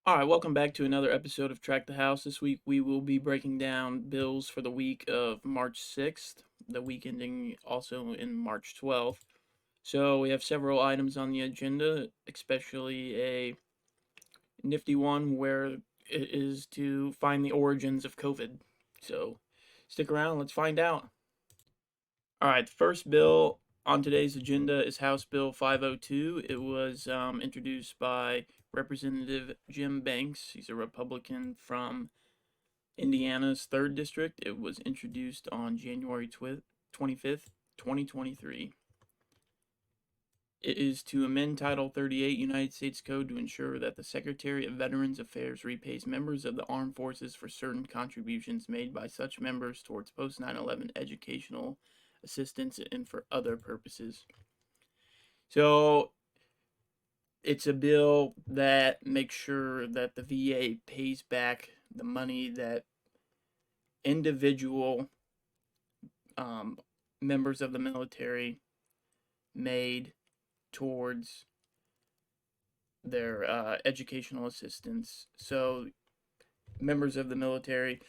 All right, welcome back to another episode of Track the House. This week we will be breaking down bills for the week of March 6th, the week ending also in March 12th. So we have several items on the agenda, especially a nifty one where it is to find the origins of COVID. So stick around, let's find out. All right, the first bill on today's agenda is House Bill 502. It was introduced by Representative Jim Banks. He's a Republican from Indiana's 3rd District. It was introduced on January 25th, 2023. It is to amend Title 38 United States Code to ensure that the Secretary of Veterans Affairs repays members of the armed forces for certain contributions made by such members towards post 9/11 educational assistance and for other purposes. So it's a bill that makes sure that the VA pays back the money that individual um, members of the military made towards their educational assistance. So members of the military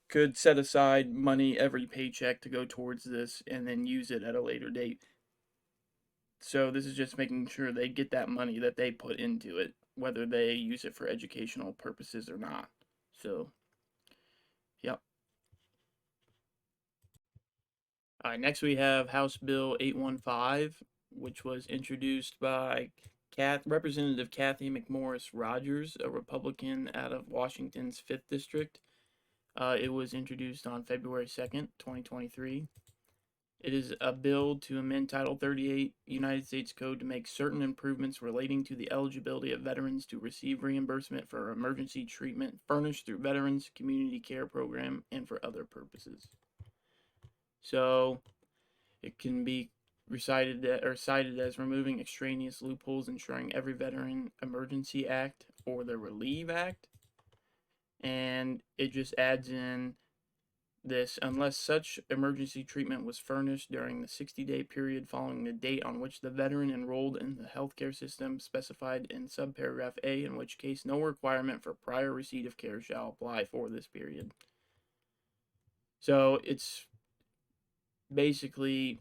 could set aside money every paycheck to go towards this and then use it at a later date. So this is just making sure they get that money that they put into it, whether they use it for educational purposes or not. So, yep. All right, next we have House Bill 815, which was introduced by Representative Kathy McMorris Rogers, a Republican out of Washington's 5th District. It was introduced on February 2nd, 2023. It is a bill to amend Title 38 United States Code to make certain improvements relating to the eligibility of veterans to receive reimbursement for emergency treatment furnished through Veterans Community Care Program and for other purposes. So it can be recited or cited as removing extraneous loopholes, ensuring every Veteran Emergency Act or the Relieve Act. And it just adds in this unless such emergency treatment was furnished during the 60-day period following the date on which the veteran enrolled in the healthcare system specified in subparagraph A, in which case no requirement for prior receipt of care shall apply for this period. So it's basically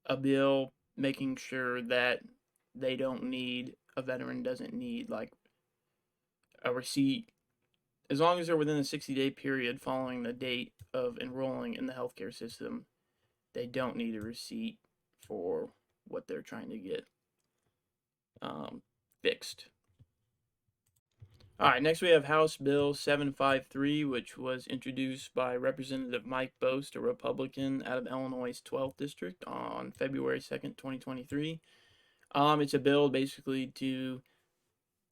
a bill making sure that a veteran doesn't need like a receipt as long as they're within a 60-day period following the date of enrolling in the healthcare system. They don't need a receipt for what they're trying to get fixed. All right, next we have House Bill 753, which was introduced by Representative Mike Bost, a Republican out of Illinois' 12th District, on February 2nd, 2023. It's a bill basically to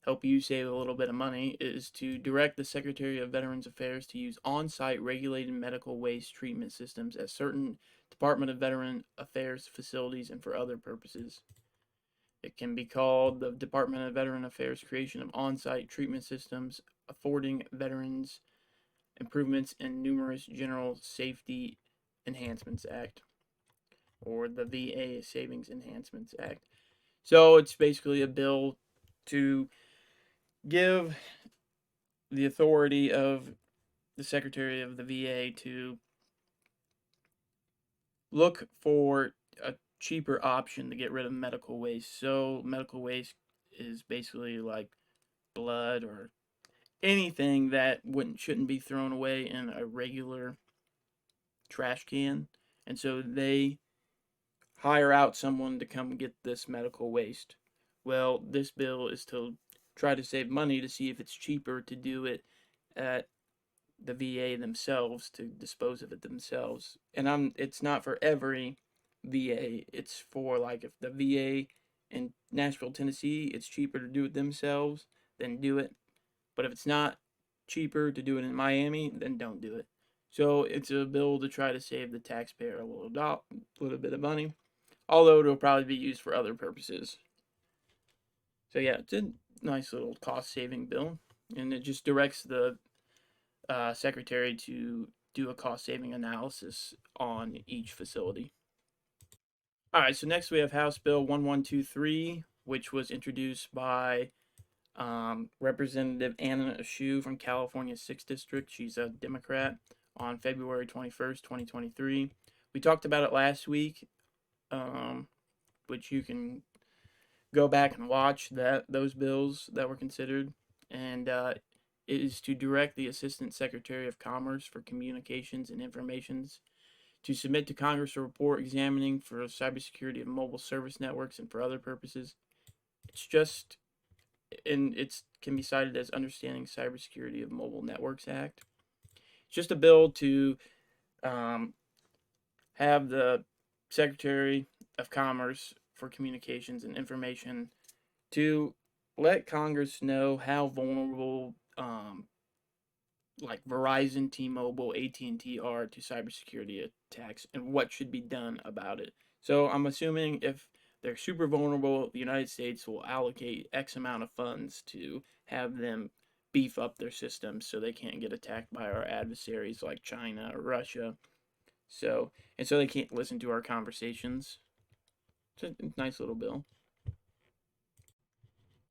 help you save a little bit of money, is to direct the Secretary of Veterans Affairs to use on-site regulated medical waste treatment systems at certain Department of Veteran Affairs facilities and for other purposes. It can be called the Department of Veteran Affairs creation of on-site treatment systems affording veterans improvements in numerous General Safety Enhancements Act, or the VA Savings Enhancements Act. So it's basically a bill to give the authority of the Secretary of the VA to look for a cheaper option to get rid of medical waste. So medical waste is basically like blood or anything that shouldn't be thrown away in a regular trash can. And so they hire out someone to come get this medical waste. Well, this bill is to try to save money to see if it's cheaper to do it at the VA themselves, to dispose of it themselves. And it's not for every VA. It's for like if the VA in Nashville, Tennessee, it's cheaper to do it themselves, then do it. But if it's not cheaper to do it in Miami, then don't do it. So it's a bill to try to save the taxpayer a little bit of money, although it'll probably be used for other purposes. So yeah, it's a nice little cost saving bill, and it just directs the secretary to do a cost saving analysis on each facility. All right, so next we have House Bill 1123, which was introduced by Representative Anna Eshoo from California's 6th District. She's a Democrat on February 21st, 2023. We talked about it last week, um, which you can go back and watch those bills that were considered. And it is to direct the Assistant Secretary of Commerce for Communications and Informations to submit to Congress a report examining for cybersecurity of mobile service networks and for other purposes. It's just, and it can be cited as Understanding Cybersecurity of Mobile Networks Act. It's just a bill to um, have the Secretary of Commerce for Communications and Information to let Congress know how vulnerable like Verizon, T-Mobile, AT&T are to cybersecurity attacks and what should be done about it. So I'm assuming if they're super vulnerable, the United States will allocate X amount of funds to have them beef up their systems so they can't get attacked by our adversaries like China or Russia. So and so they can't listen to our conversations. It's a nice little bill.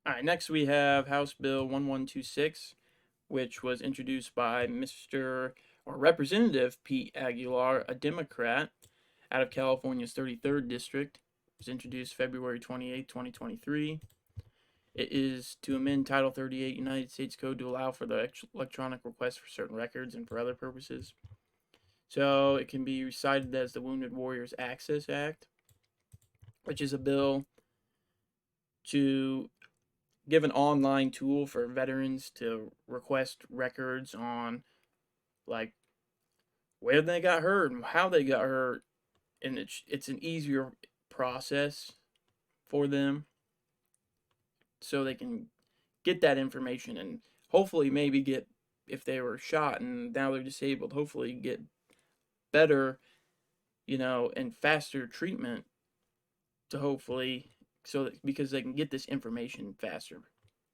All right, next we have House Bill 1126, which was introduced by Mr. or Representative Pete Aguilar, a Democrat out of California's 33rd District. It was introduced February 28, 2023. It is to amend Title 38 United States Code to allow for the electronic request for certain records and for other purposes. So it can be recited as the Wounded Warriors Access Act, which is a bill to give an online tool for veterans to request records on like where they got hurt and how they got hurt, and it's an easier process for them, so they can get that information and hopefully maybe get, if they were shot and now they're disabled, hopefully get better, and faster treatment to hopefully, so that, because they can get this information faster,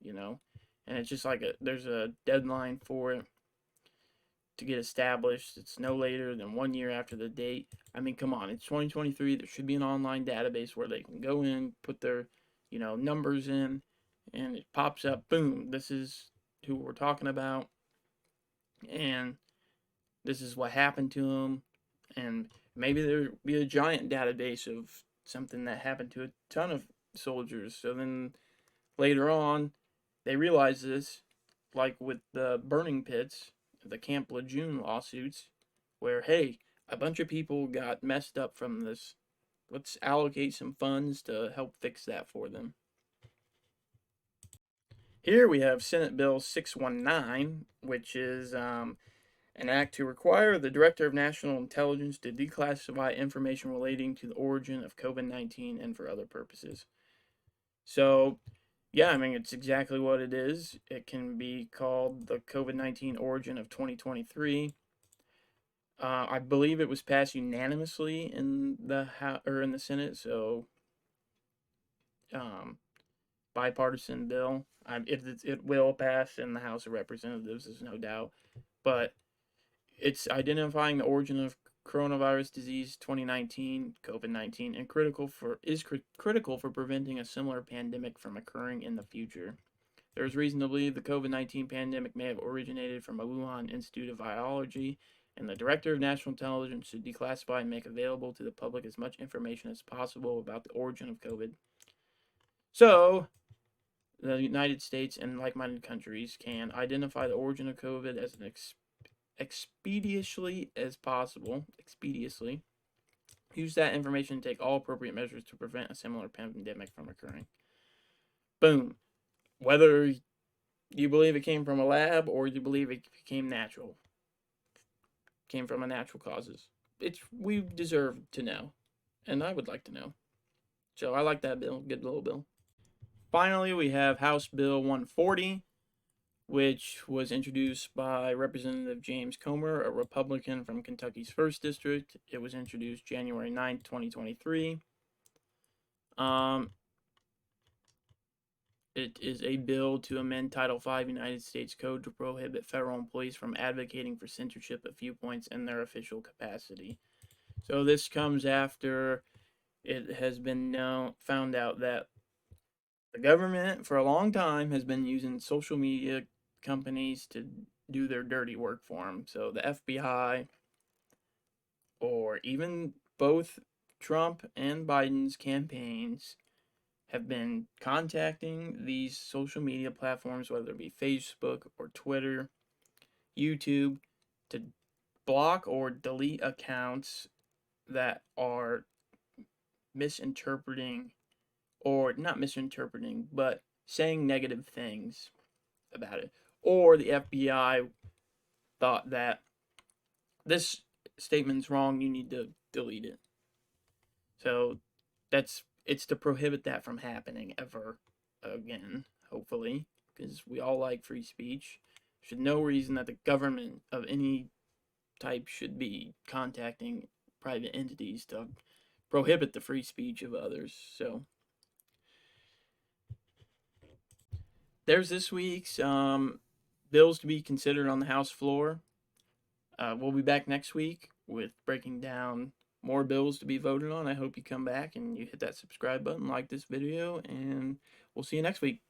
you know, and it's just like there's a deadline for it to get established. It's no later than 1 year after the date. I mean, come on, it's 2023. There should be an online database where they can go in, put their, numbers in, and it pops up. Boom! This is who we're talking about, and this is what happened to them, and maybe there be a giant database of something that happened to a ton of soldiers. So then later on, they realize this, like with the burning pits, the Camp Lejeune lawsuits, where, hey, a bunch of people got messed up from this. Let's allocate some funds to help fix that for them. Here we have Senate Bill 619, which is an act to require the Director of National Intelligence to declassify information relating to the origin of COVID-19 and for other purposes. So, yeah, I mean, it's exactly what it is. It can be called the COVID-19 origin of 2023. I believe it was passed unanimously in the in the Senate, so um, bipartisan bill. It will pass in the House of Representatives, there's no doubt. But it's identifying the origin of coronavirus disease 2019, COVID-19, and critical for preventing a similar pandemic from occurring in the future. There is reason to believe the COVID-19 pandemic may have originated from a Wuhan Institute of Virology, and the Director of National Intelligence should declassify and make available to the public as much information as possible about the origin of COVID. So, the United States and like-minded countries can identify the origin of COVID as an expeditiously as possible. Use that information to take all appropriate measures to prevent a similar pandemic from occurring. Boom. Whether you believe it came from a lab or you believe it came natural, came from a natural causes, we deserve to know, and I would like to know. So I like that bill. Good little bill. Finally, we have House Bill 140, which was introduced by Representative James Comer, a Republican from Kentucky's 1st District. It was introduced January 9th, 2023. It is a bill to amend Title V United States Code to prohibit federal employees from advocating for censorship of viewpoints in their official capacity. So this comes after it has been found out that The government, for a long time, has been using social media companies to do their dirty work for them. So the FBI, or even both Trump and Biden's campaigns, have been contacting these social media platforms, whether it be Facebook or Twitter, YouTube, to block or delete accounts that are misinterpreting, or not misinterpreting, but saying negative things about it. Or the FBI thought that this statement's wrong, you need to delete it. So it's to prohibit that from happening ever again, hopefully, because we all like free speech. There's no reason that the government of any type should be contacting private entities to prohibit the free speech of others. So there's this week's bills to be considered on the House floor. We'll be back next week with breaking down more bills to be voted on. I hope you come back and you hit that subscribe button, like this video, and we'll see you next week.